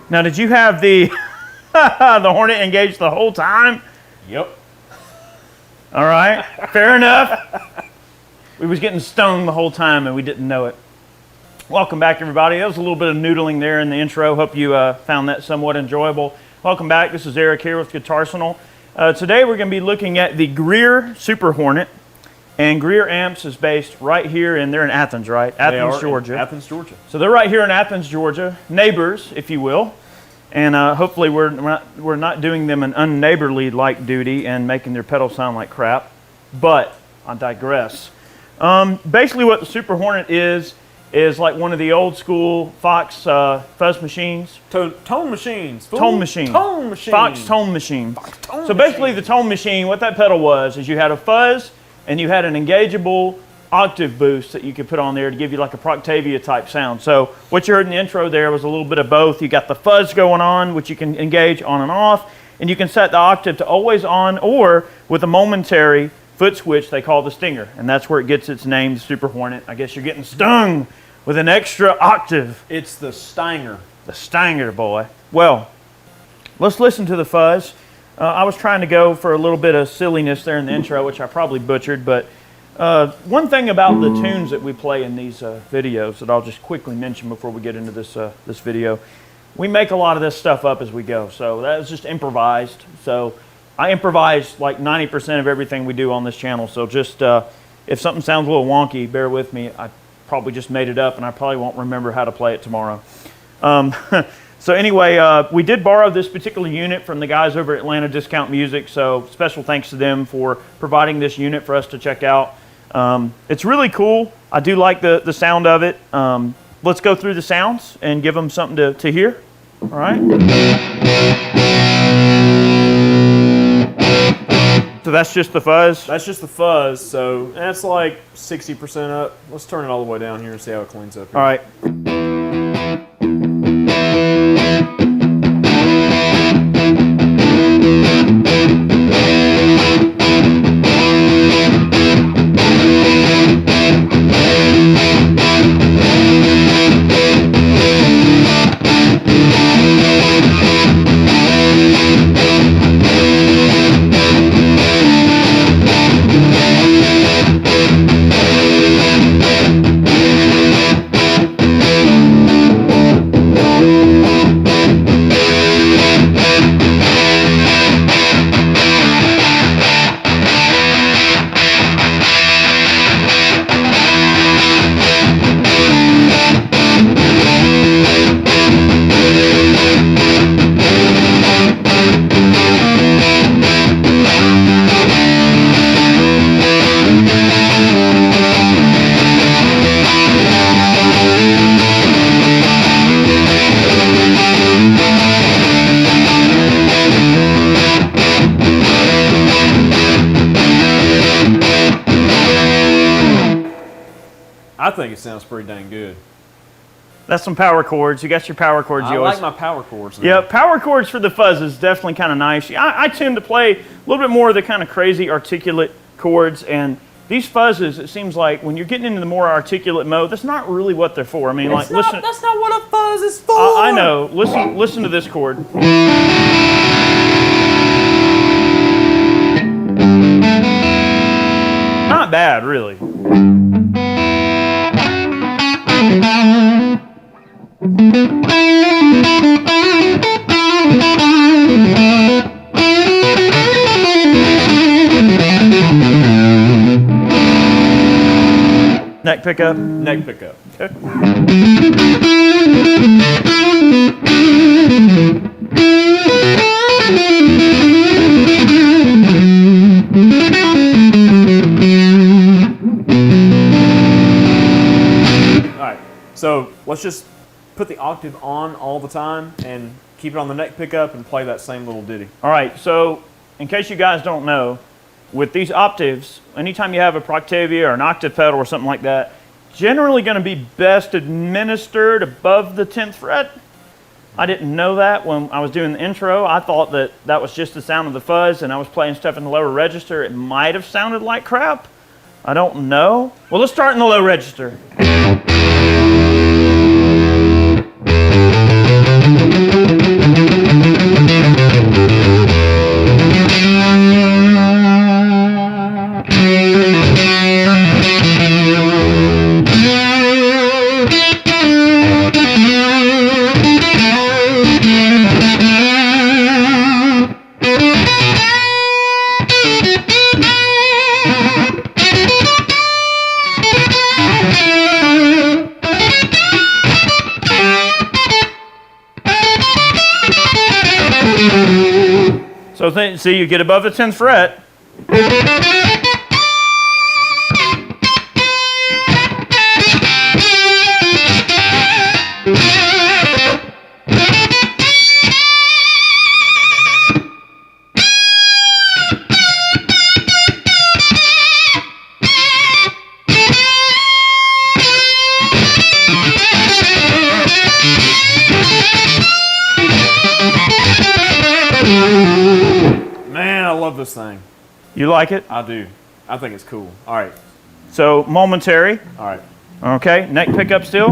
Now, did you have the the Hornet engaged the whole time? Yep. All right, fair enough. We was getting stung the whole time and we didn't know it. Welcome back, everybody. That was a little bit of noodling there in the intro. Hope you found that somewhat enjoyable. Welcome back. This is Eric here with Guitarsenal. Today we're going to be looking at the Greer Super Hornet. And Greer Amps is based right here, and they're in Athens, right? Athens, Georgia. Athens, Georgia. So they're right here in Athens, Georgia. Neighbors, if you will. And hopefully we're not doing them an unneighborly-like duty and making their pedals sound like crap. But I digress. Basically what the Super Hornet is like one of the old school Fox fuzz machines. Tone machines. Fool. Tone machine. Tone machine. Fox tone machine. Fox tone so basically the tone machine, what that pedal was, is you had a fuzz and you had an engageable octave boost that you could put on there to give you like a Proctavia type sound. So what you heard in the intro there was a little bit of both. You got the fuzz going on, which you can engage on and off, and you can set the octave to always on, or with a momentary foot switch they call the stinger, and that's where it gets its name, the Super Hornet. I guess you're getting stung with an extra octave. It's the Stanger. The Stanger, boy. Well, let's listen to the fuzz. I was trying to go for a little bit of silliness there in the intro, which I probably butchered, but one thing about the tunes that we play in these videos that I'll just quickly mention before we get into this video, we make a lot of this stuff up as we go, so that is just improvised. So I improvise like 90% of everything we do on this channel, so just if something sounds a little wonky, bear with me. I probably just made it up and I probably won't remember how to play it tomorrow. So anyway, we did borrow this particular unit from the guys over at Atlanta Discount Music, so special thanks to them for providing this unit for us to check out. It's really cool. I do like the sound of it. Let's go through the sounds and give them something to hear. All right. So that's just the fuzz? That's just the fuzz, so that's like 60% up. Let's turn it all the way down here and see how it cleans up here. All right. I think it sounds pretty dang good. That's some power chords. You got your power chords. I like my power chords now. Yeah, power chords for the fuzz is definitely kind of nice. I tend to play a little bit more of the kind of crazy articulate chords, and these fuzzes, it seems like when you're getting into the more articulate mode, that's not really what they're for. I mean, like, listen. That's not what a fuzz is for. I know. Listen to this chord. Not bad, really. Neck pickup? Neck pickup. Okay. Alright, so let's just put the octave on all the time and keep it on the neck pickup and play that same little ditty. All right, so in case you guys don't know, with these octaves, anytime you have a Proctavia or an octave pedal or something like that, generally going to be best administered above the 10th fret. I didn't know that when I was doing the intro. I thought that that was just the sound of the fuzz, and I was playing stuff in the lower register. It might have sounded like crap. I don't know. Well, let's start in the low register. So see, you get above the 10th fret. Man, I love this thing. You like it? I do. I think it's cool. All right. So momentary. All right. Okay, neck pickup still.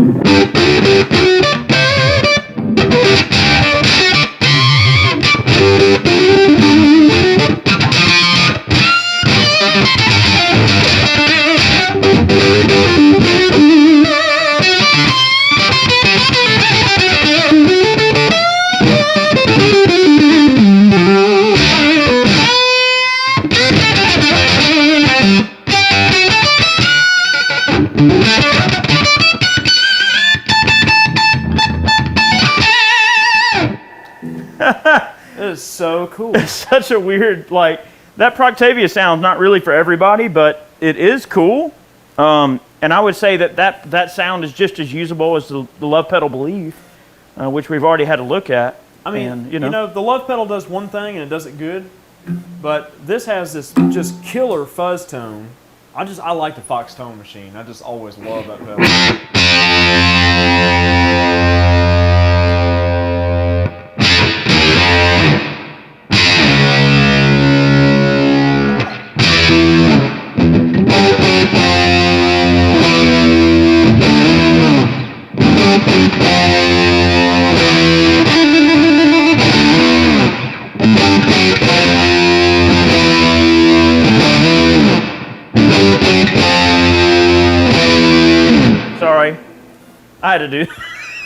It is so cool. It's such a weird, like, that Proctavia sound's not really for everybody, but it is cool. And I would say that sound is just as usable as the Love Pedal Believe, which we've already had a look at. I mean, and, you know, the Love Pedal does one thing and it does it good, but this has this just killer fuzz tone. I like the Fox Tone Machine. I just always love that pedal. Sorry, I had to do,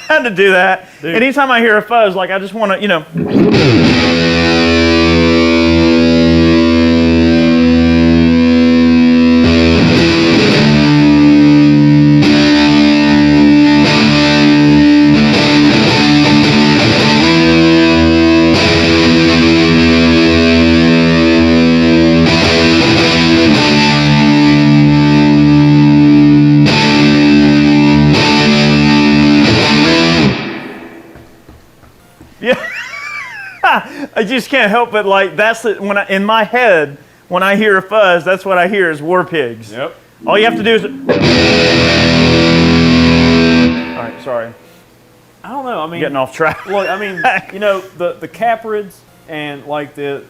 had to do that. Dude. Anytime I hear a fuzz, like I just want to, you know. I just can't help but like that's the, when in my head when I hear a fuzz, that's what I hear is War Pigs. Yep. All you have to do is. All right, sorry. I don't know. I mean, Getting off track. Look, I mean, you know, the Caprids and like the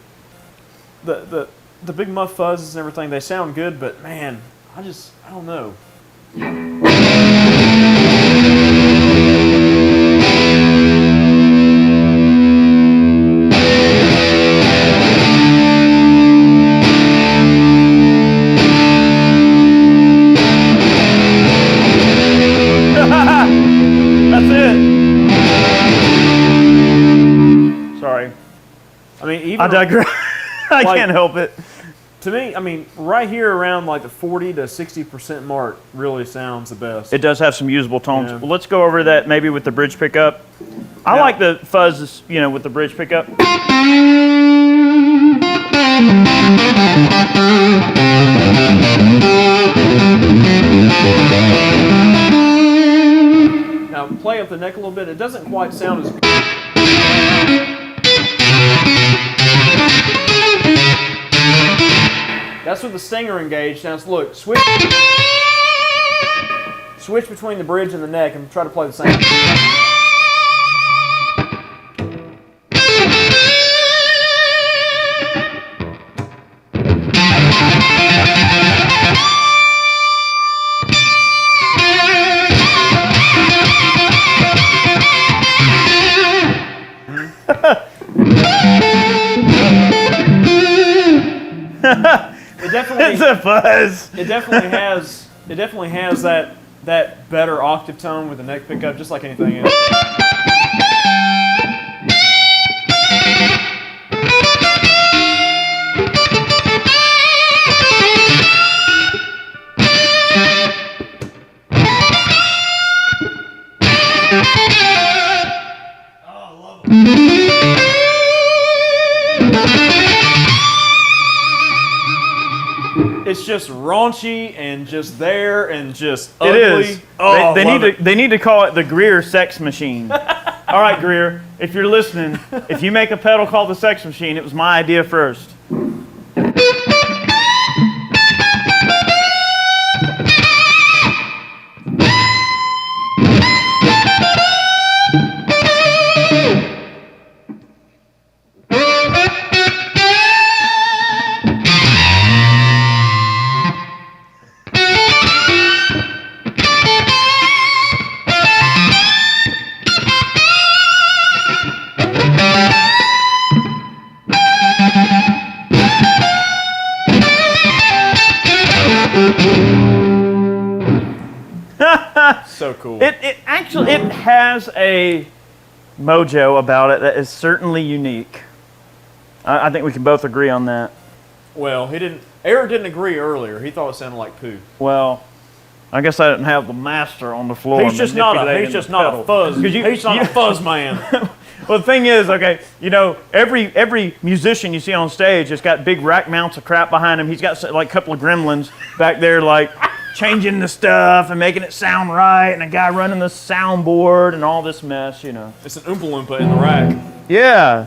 big muff fuzzes and everything, they sound good, but man, I don't know. That's it. Sorry. I mean, even I digress. I Like- can't help it. to me, I mean, right here around like the 40 to 60% mark really sounds the best. It does have some usable tones. Yeah. Well, let's go over that maybe with the bridge pickup. I Now- like the fuzzes, you know, with the bridge pickup. Now, play up the neck a little bit. It doesn't quite sound as. That's with the stinger engaged. Now, look, switch between the bridge and the neck and try to play the same. It definitely. It's a fuzz. It definitely has. It definitely has that better octave tone with the neck pickup, just like anything else. Oh, I love it. It's just raunchy and just there and just It ugly. is. Oh, They need to call it the Greer Sex Machine. All right, Greer, if you're listening, if you make a pedal called the Sex Machine, it was my idea first. So cool. It actually has a mojo about it that is certainly unique. I think we can both agree on that. Well, Eric didn't agree earlier. He thought it sounded like poo. Well, I guess I didn't have the master on the floor. He's just not a fuzz. He's not a fuzz man. Well, the thing is, okay, you know, every musician you see on stage has got big rack mounts of crap behind him. He's got like a couple of gremlins back there, like changing the stuff and making it sound right, and a guy running the soundboard and all this mess, you know. It's an Oompa Loompa in the rack. Yeah,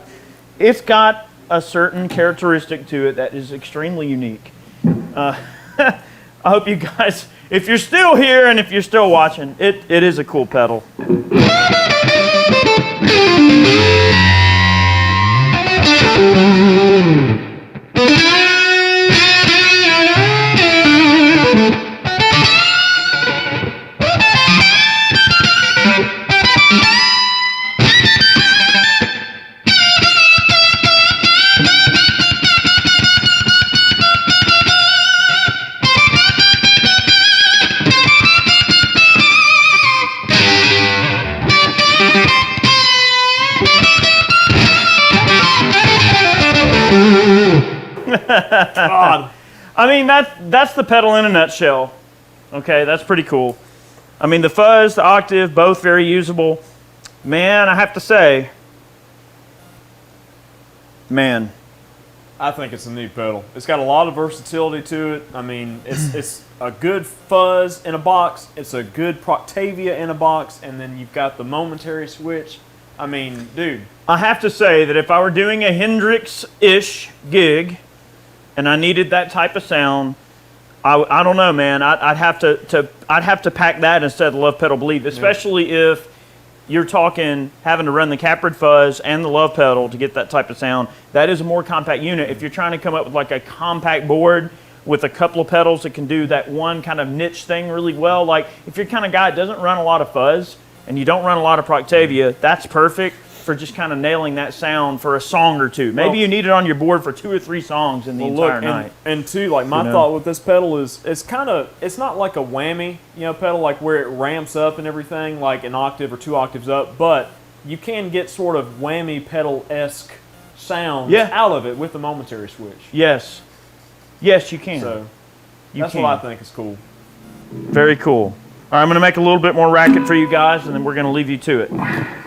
it's got a certain characteristic to it that is extremely unique. I hope you guys, if you're still here and if you're still watching, it is a cool pedal. God. I mean, that's the pedal in a nutshell. Okay, that's pretty cool. I mean, the fuzz, the octave, both very usable. Man, I have to say, man. I think it's a neat pedal. It's got a lot of versatility to it. I mean, it's a good fuzz in a box. It's a good Proctavia in a box, and then you've got the momentary switch. I mean, dude. I have to say that if I were doing a Hendrix-ish gig, and I needed that type of sound, I don't know, man. I'd have to pack that instead of the Love Pedal Believe, especially if you're talking having to run the Caprid fuzz and the Love Pedal to get that type of sound. That is a more compact unit. If you're trying to come up with like a compact board with a couple of pedals that can do that one kind of niche thing really well, like if you're the kind of guy that doesn't run a lot of fuzz and you don't run a lot of Proctavia, that's perfect for just kind of nailing that sound for a song or two. Maybe you need it on your board for 2 or 3 songs in the entire night. And two, like my thought with this pedal is it's not like a whammy, pedal like where it ramps up and everything like an octave or 2 octaves up, but you can get sort of whammy pedal-esque sounds out of it with the momentary switch. Yes. Yes, you can. So that's what I think is cool. Very cool. All right, I'm going to make a little bit more racket for you guys, and then we're going to leave you to it.